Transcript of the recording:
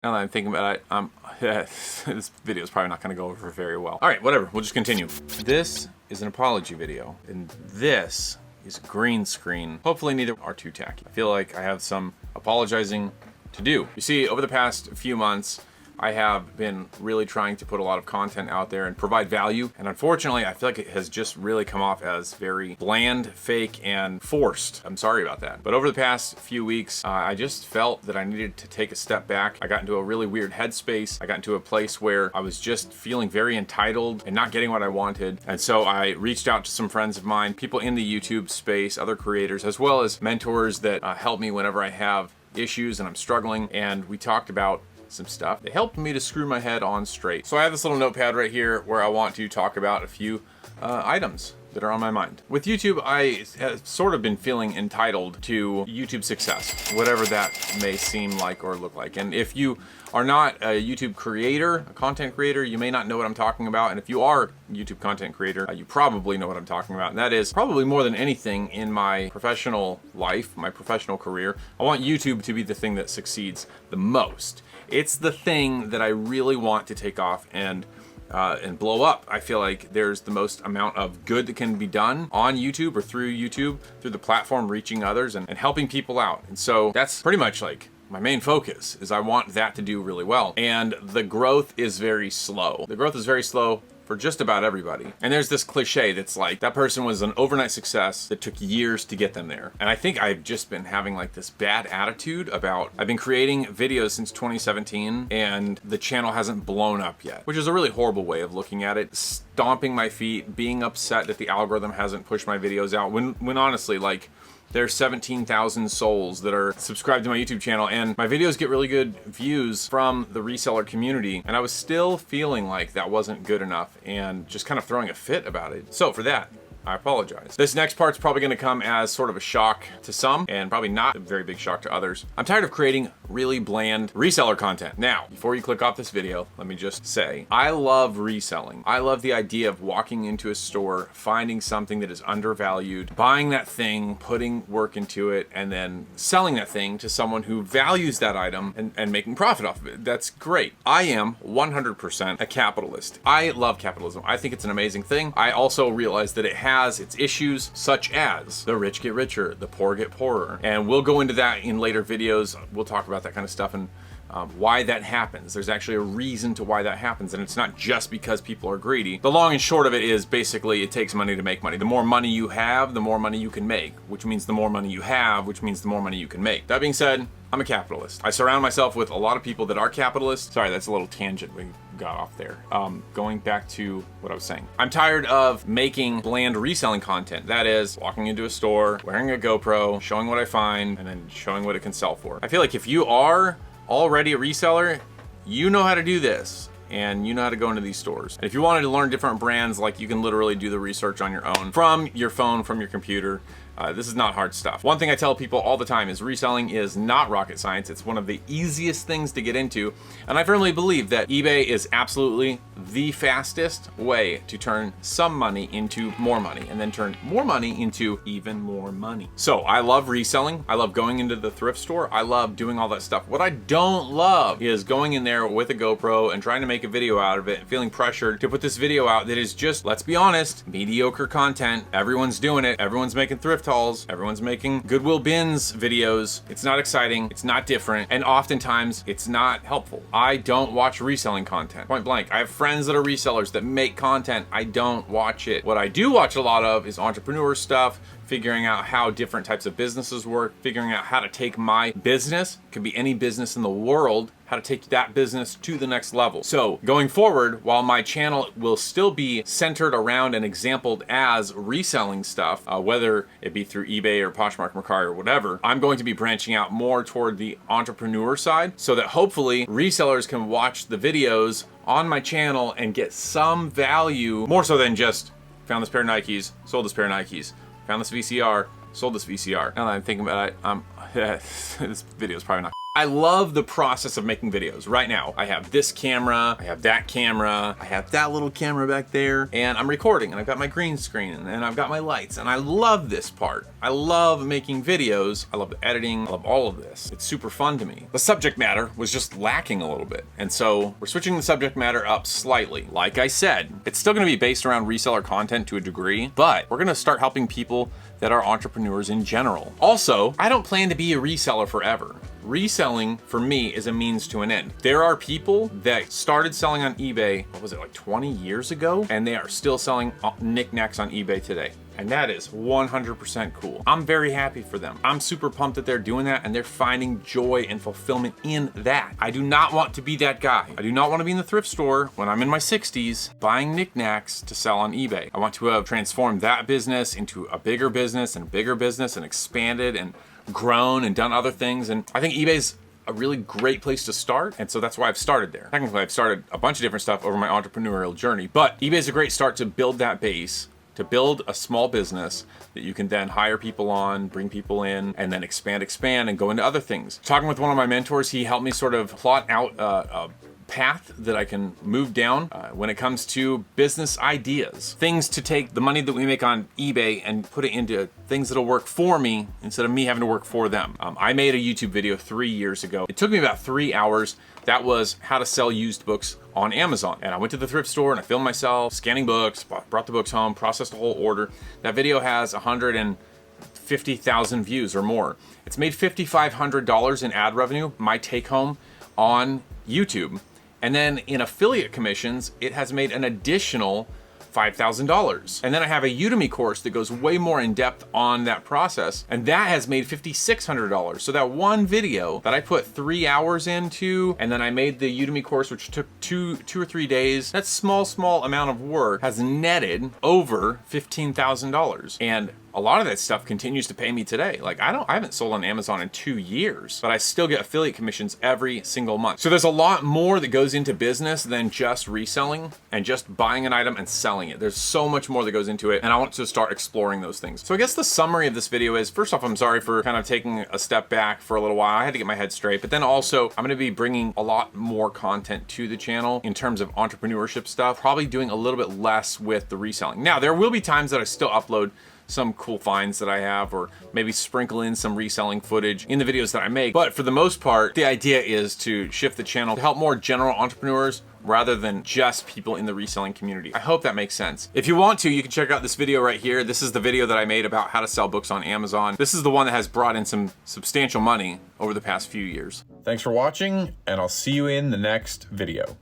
Now that I'm thinking about it, this video is probably not going to go over very well. All right, whatever. We'll just continue. This is an apology video, and this is green screen. Hopefully neither are too tacky. I feel like I have some apologizing to do. You see, over the past few months, I have been really trying to put a lot of content out there and provide value. And unfortunately, I feel like it has just really come off as very bland, fake, and forced. I'm sorry about that. But over the past few weeks, I just felt that I needed to take a step back. I got into a really weird headspace. I got into a place where I was just feeling very entitled and not getting what I wanted. And so I reached out to some friends of mine, people in the YouTube space, other creators, as well as mentors that help me whenever I have issues and I'm struggling. And we talked about some stuff. They helped me to screw my head on straight. So I have this little notepad right here where I want to talk about a few items that are on my mind. With YouTube, I have sort of been feeling entitled to YouTube success, whatever that may seem like or look like. And if you are not a YouTube creator, a content creator, you may not know what I'm talking about. And if you are a YouTube content creator, you probably know what I'm talking about. And that is probably more than anything in my professional life, my professional career, I want YouTube to be the thing that succeeds the most. It's the thing that I really want to take off and blow up. I feel like there's the most amount of good that can be done on YouTube or through YouTube, through the platform, reaching others and helping people out. And so that's pretty much like my main focus is I want that to do really well. And the growth is very slow. The growth is very slow for just about everybody. And there's this cliche that's like, that person was an overnight success that took years to get them there. And I think I've just been having like this bad attitude about, I've been creating videos since 2017 and the channel hasn't blown up yet, which is a really horrible way of looking at it. Stomping my feet, being upset that the algorithm hasn't pushed my videos out when honestly, like, there's 17,000 souls that are subscribed to my YouTube channel and my videos get really good views from the reseller community. And I was still feeling like that wasn't good enough and just kind of throwing a fit about it. So for that, I apologize. This next part's probably gonna come as sort of a shock to some and probably not a very big shock to others. I'm tired of creating really bland reseller content. Now, before you click off this video, let me just say, I love reselling. I love the idea of walking into a store, finding something that is undervalued, buying that thing, putting work into it, and then selling that thing to someone who values that item and making profit off of it. That's great. I am 100% a capitalist. I love capitalism. I think it's an amazing thing. I also realize that it has its issues, such as the rich get richer, the poor get poorer. And we'll go into that in later videos. We'll talk about that kind of stuff and why that happens. There's actually a reason to why that happens, and it's not just because people are greedy. The long and short of it is basically it takes money to make money. The more money you have, the more money you can make, which means the more money you have, which means the more money you can make. That being said, I'm a capitalist. I surround myself with a lot of people that are capitalists. Sorry, that's a little tangent we got off there. Going back to what I was saying. I'm tired of making bland reselling content. That is, walking into a store, wearing a GoPro, showing what I find, and then showing what it can sell for. I feel like if you are already a reseller, you know how to do this and you know how to go into these stores. And if you wanted to learn different brands, like you can literally do the research on your own from your phone, from your computer. This is not hard stuff. One thing I tell people all the time is reselling is not rocket science. It's one of the easiest things to get into. And I firmly believe that eBay is absolutely the fastest way to turn some money into more money and then turn more money into even more money. So I love reselling. I love going into the thrift store. I love doing all that stuff. What I don't love is going in there with a GoPro and trying to make a video out of it and feeling pressured to put this video out that is just, let's be honest, mediocre content. Everyone's doing it. Everyone's making thrift hauls. Everyone's making Goodwill bins videos. It's not exciting. It's not different. And oftentimes it's not helpful. I don't watch reselling content. Point blank. I have friends that are resellers that make content. I don't watch it. What I do watch a lot of is entrepreneur stuff, figuring out how different types of businesses work, figuring out how to take my business, could be any business in the world, how to take that business to the next level. So going forward, while my channel will still be centered around and exampled as reselling stuff, whether it be through eBay or Poshmark, Mercari or whatever, I'm going to be branching out more toward the entrepreneur side so that hopefully resellers can watch the videos on my channel and get some value, more so than just found this pair of Nikes, sold this pair of Nikes, found this VCR, sold this VCR. Now that I'm thinking about it, this video is probably not I love the process of making videos. Right now, I have this camera, I have that camera, I have that little camera back there, and I'm recording, and I've got my green screen, and I've got my lights, and I love this part. I love making videos, I love the editing, I love all of this. It's super fun to me. The subject matter was just lacking a little bit, and so we're switching the subject matter up slightly. Like I said, it's still gonna be based around reseller content to a degree, but we're gonna start helping people that are entrepreneurs in general. Also, I don't plan to be a reseller forever. Reselling for me is a means to an end. There are people that started selling on eBay, what was it, like 20 years ago? And they are still selling knickknacks on eBay today. And that is 100% cool. I'm very happy for them. I'm super pumped that they're doing that and they're finding joy and fulfillment in that. I do not want to be that guy. I do not want to be in the thrift store when I'm in my 60s buying knickknacks to sell on eBay. I want to have transformed that business into a bigger business and expanded and grown and done other things. And I think eBay's a really great place to start. And so that's why I've started there. Technically, I've started a bunch of different stuff over my entrepreneurial journey, but eBay's a great start to build that base, to build a small business that you can then hire people on, bring people in, and then expand, and go into other things. Talking with one of my mentors, he helped me sort of plot out a path that I can move down when it comes to business ideas. Things to take the money that we make on eBay and put it into things that'll work for me instead of me having to work for them. I made a YouTube video 3 years ago. It took me about 3 hours. That was how to sell used books on Amazon. And I went to the thrift store and I filmed myself scanning books, brought the books home, processed a whole order. That video has 150,000 views or more. It's made $5,500 in ad revenue, my take home on YouTube. And then in affiliate commissions, it has made an additional $5,000. And then I have a Udemy course that goes way more in depth on that process, and that has made $5,600. So that one video that I put 3 hours into, and then I made the Udemy course, which took two or 3 days, that small amount of work has netted over $15,000. And a lot of that stuff continues to pay me today. Like I haven't sold on Amazon in 2 years, but I still get affiliate commissions every single month. So there's a lot more that goes into business than just reselling and just buying an item and selling it. There's so much more that goes into it, and I want to start exploring those things. So I guess the summary of this video is, first off, I'm sorry for kind of taking a step back for a little while. I had to get my head straight, but then also I'm gonna be bringing a lot more content to the channel in terms of entrepreneurship stuff, probably doing a little bit less with the reselling. Now, there will be times that I still upload some cool finds that I have, or maybe sprinkle in some reselling footage in the videos that I make. But for the most part, the idea is to shift the channel to help more general entrepreneurs rather than just people in the reselling community. I hope that makes sense. If you want to, you can check out this video right here. This is the video that I made about how to sell books on Amazon. This is the one that has brought in some substantial money over the past few years. Thanks for watching, and I'll see you in the next video.